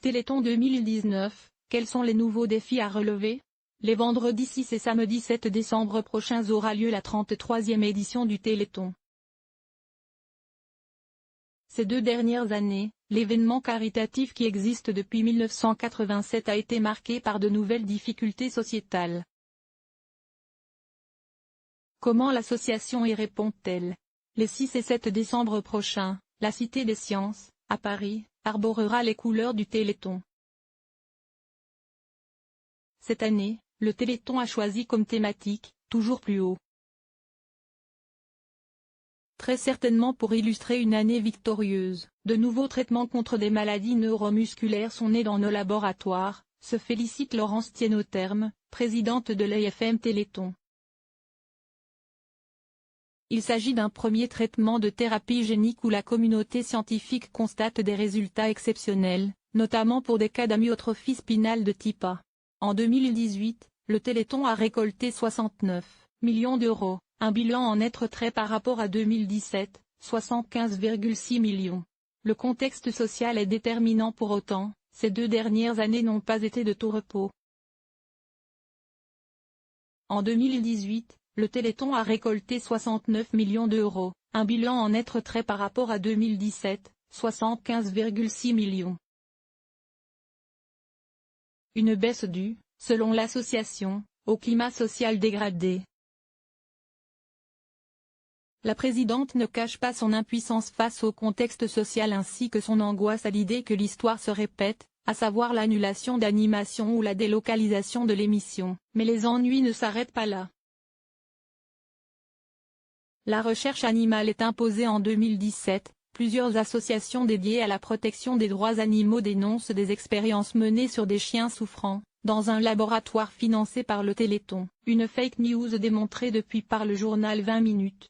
Téléthon 2019, quels sont les nouveaux défis à relever? Les vendredis 6 et samedi 7 décembre prochains aura lieu la 33e édition du Téléthon. Ces 2 dernières années, l'événement caritatif qui existe depuis 1987 a été marqué par de nouvelles difficultés sociétales. Comment l'association y répond-elle? Les 6 et 7 décembre prochains, la Cité des Sciences, à Paris, arborera les couleurs du Téléthon. Cette année, le Téléthon a choisi comme thématique « Toujours plus haut ». Très certainement pour illustrer une année victorieuse, de nouveaux traitements contre des maladies neuromusculaires sont nés dans nos laboratoires, se félicite Laurence Thienot-Terme, présidente de l'AFM Téléthon. Il s'agit d'un premier traitement de thérapie génique où la communauté scientifique constate des résultats exceptionnels, notamment pour des cas d'amyotrophie spinale de type A. En 2018, le Téléthon a récolté 69 millions d'euros, un bilan en net retrait par rapport à 2017, 75,6 millions. Le contexte social est déterminant pour autant, ces 2 dernières années n'ont pas été de tout repos. En 2018, le Téléthon a récolté 69 millions d'euros, un bilan en net retrait par rapport à 2017, 75,6 millions. Une baisse due, selon l'association, au climat social dégradé. La présidente ne cache pas son impuissance face au contexte social ainsi que son angoisse à l'idée que l'histoire se répète, à savoir l'annulation d'animation ou la délocalisation de l'émission. Mais les ennuis ne s'arrêtent pas là. La recherche animale est imposée en 2017, plusieurs associations dédiées à la protection des droits animaux dénoncent des expériences menées sur des chiens souffrants, dans un laboratoire financé par le Téléthon, une fake news démontrée depuis par le journal 20 minutes.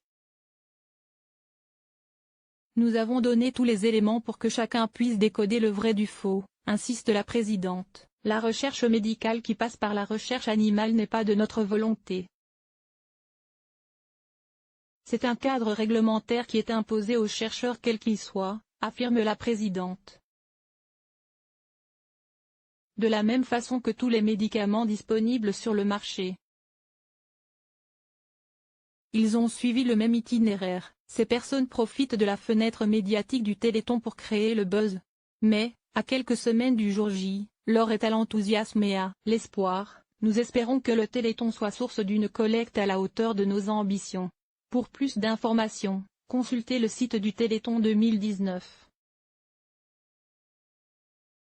Nous avons donné tous les éléments pour que chacun puisse décoder le vrai du faux, insiste la présidente. La recherche médicale qui passe par la recherche animale n'est pas de notre volonté. C'est un cadre réglementaire qui est imposé aux chercheurs quels qu'ils soient, affirme la présidente. De la même façon que tous les médicaments disponibles sur le marché. Ils ont suivi le même itinéraire, ces personnes profitent de la fenêtre médiatique du Téléthon pour créer le buzz. Mais, à quelques semaines du jour J, l'heure est à l'enthousiasme et à l'espoir, nous espérons que le Téléthon soit source d'une collecte à la hauteur de nos ambitions. Pour plus d'informations, consultez le site du Téléthon 2019.